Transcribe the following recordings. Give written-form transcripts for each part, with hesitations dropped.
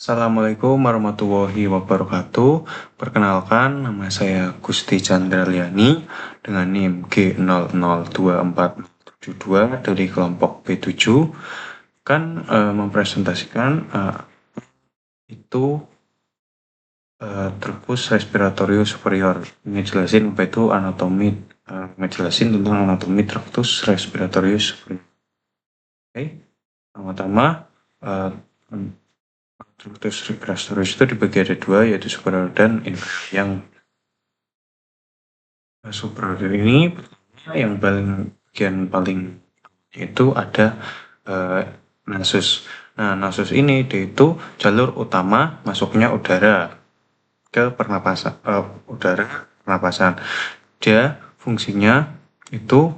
Assalamualaikum warahmatullahi wabarakatuh. Perkenalkan, nama saya Gusti Chandra Liani dengan NIM G002472 dari kelompok B7 kan mempresentasikan itu trufus respiratorio superior. Ngejelasin apa itu anatomi, ngejelasin tentang anatomi trufus respiratorio superior. Oke, pertama-tama trufus respiratorio itu dibagi ada dua, yaitu superior dan inferior. Yang superior ini yang bagian paling itu ada nasus. Nah, nasus ini dia itu jalur utama masuknya udara ke pernapasan, udara pernapasan. Dia fungsinya itu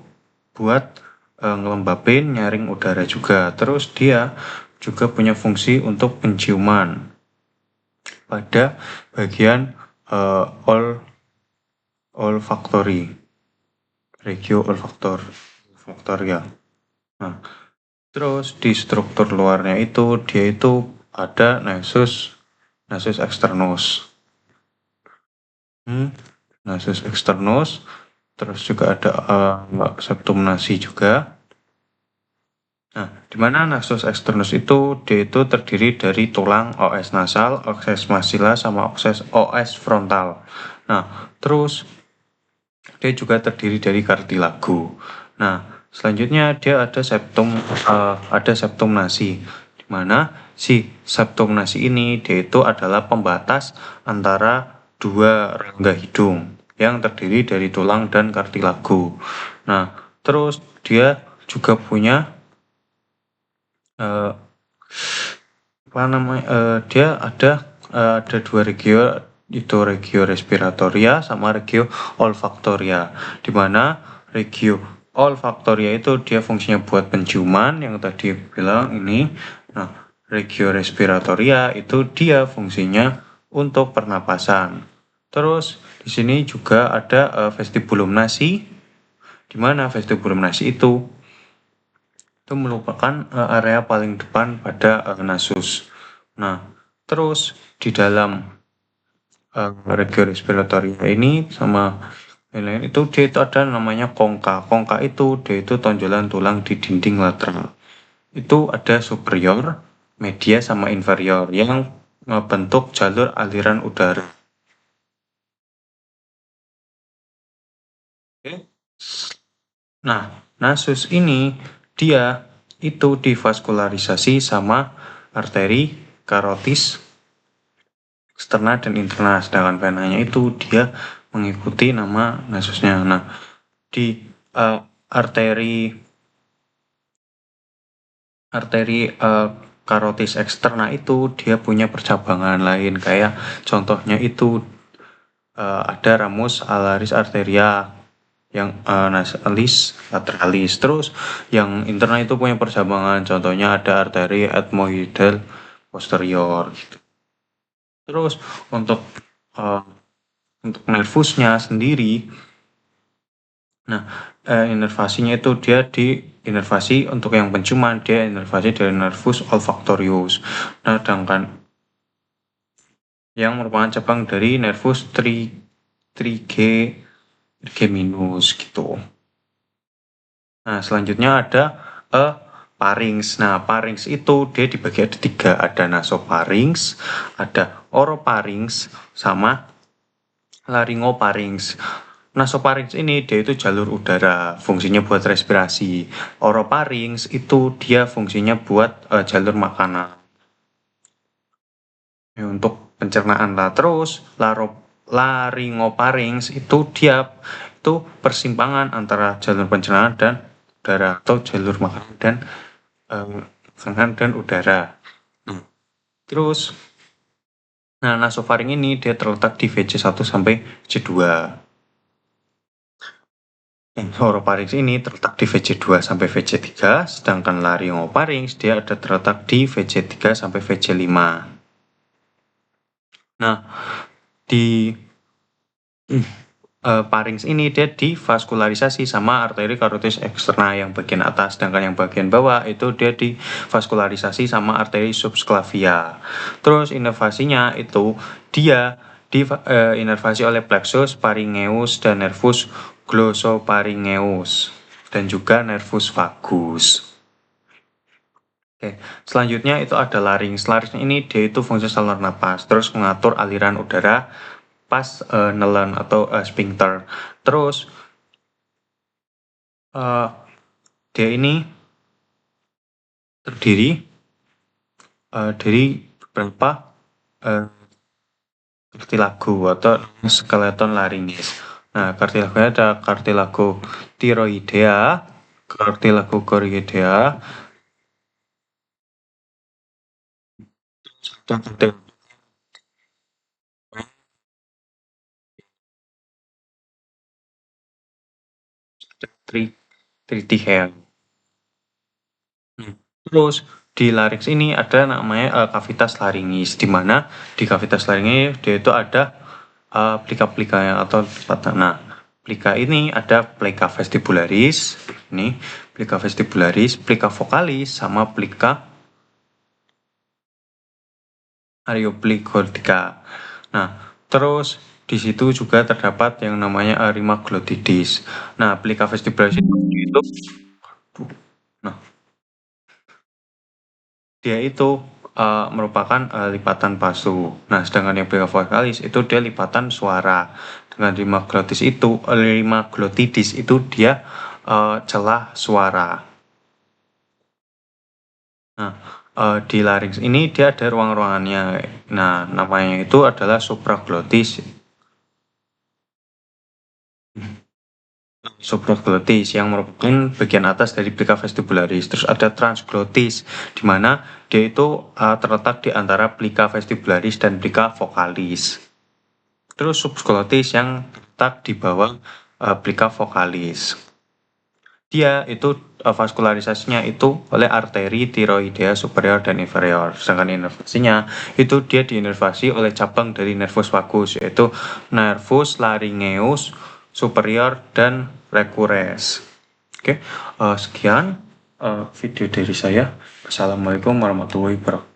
buat ngelembabin, nyaring udara juga. Terus dia juga punya fungsi untuk penciuman pada bagian olfactory, regio olfactoria. Nah, terus di struktur luarnya itu dia itu ada nasus externus. Nasus externus, terus juga ada septum nasi juga. Nah, di mana nasus externus itu dia itu terdiri dari tulang os nasal, os maxilla sama os frontal. Nah, terus dia juga terdiri dari kartilago. Nah, selanjutnya dia ada septum nasi, di mana si septum nasi ini dia itu adalah pembatas antara dua rongga hidung yang terdiri dari tulang dan kartilago. Nah, terus dia juga punya dia ada dua regio, itu regio respiratoria sama regio olfactoria, di mana regio olfactoria itu dia fungsinya buat penciuman yang tadi bilang ini. Nah, regio respiratoria itu dia fungsinya untuk pernapasan. Terus di sini juga ada vestibulum nasi, di mana vestibulum nasi itu merupakan area paling depan pada nasus. Nah, terus di dalam regio respiratoria ini sama lain-lain itu dia itu ada namanya kongka. Kongka itu dia itu tonjolan tulang di dinding lateral. Itu ada superior, media sama inferior yang membentuk jalur aliran udara. Oke. Nah, nasus ini dia itu divaskularisasi sama arteri karotis eksterna dan interna, sedangkan venanya itu dia mengikuti nama nasusnya. Nah, di arteri karotis eksterna itu dia punya percabangan lain, kayak contohnya itu ada ramus alaris arteria yang nasalis lateralis. Terus yang interna itu punya percabangan, contohnya ada arteri ethmoidal posterior gitu. Terus untuk nervusnya sendiri, nah inervasinya itu dia di inervasi untuk yang penciuman, dia inervasi dari nervus olfactorius. Nah, sedangkan yang merupakan cabang dari nervus trigeminus gitu. Nah, selanjutnya ada pharynx. Nah, pharynx itu dia dibagi ada 3, ada nasopharynx, ada oropharynx, sama laryngopharynx. Nasopharynx ini dia itu jalur udara, fungsinya buat respirasi. Oropharynx itu dia fungsinya buat jalur makanan, untuk pencernaan lah. Terus laryngopharynx itu dia itu persimpangan antara jalur pencernaan dan udara, atau jalur makanan dan udara. Terus nasopharynx ini dia terletak di VC1 sampai VC2. Oropharynx ini terletak di VC2 sampai VC3, sedangkan laryngopharynx dia ada terletak di VC3 sampai VC5. Nah, di Pharynx ini dia divaskularisasi sama arteri karotis eksterna yang bagian atas, sedangkan yang bagian bawah itu dia divaskularisasi sama arteri subclavia. Terus inervasinya itu dia inervasi oleh plexus pharyngeus dan nervus glossopharyngeus dan juga nervus vagus. Oke, selanjutnya itu ada larynx. Larynx ini dia itu fungsi saluran napas, terus mengatur aliran udara pas nelen atau sphincter. Terus dia ini terdiri dari beberapa kartilago atau skeleton laringis. Nah, kartilagonya ada kartilago thyroidea, kartilago chorioidea, triticea. Terus di larynx ini ada namanya kavitas laringis, di mana di kavitas laringis dia itu ada plika-plika atau lipatan. Nah, plika ini ada plica vestibularis, ini plica vestibularis, plica vocalis, sama plica areoplicotica. Nah, terus di situ juga terdapat yang namanya rima glottidis. Nah, plica vestibularis itu dia itu merupakan lipatan pasu. Nah, sedangkan yang plica vocalis itu dia lipatan suara. Dengan rima glottidis itu dia celah suara. Nah, di larynx ini dia ada ruang-ruangannya. Nah, namanya itu adalah supraglottis. Supraglottis yang merupakan bagian atas dari plica vestibularis. Terus ada transglottis, di mana dia itu terletak di antara plica vestibularis dan plica vocalis. Terus subglottis yang terletak di bawah plica vocalis. Dia itu vaskularisasinya itu oleh arteri tiroidea superior dan inferior. Sedangkan inervasinya itu dia diinervasi oleh cabang dari nervus vagus, yaitu nervus laryngeus superior dan recurrens. Oke, sekian video dari saya. Assalamualaikum warahmatullahi wabarakatuh.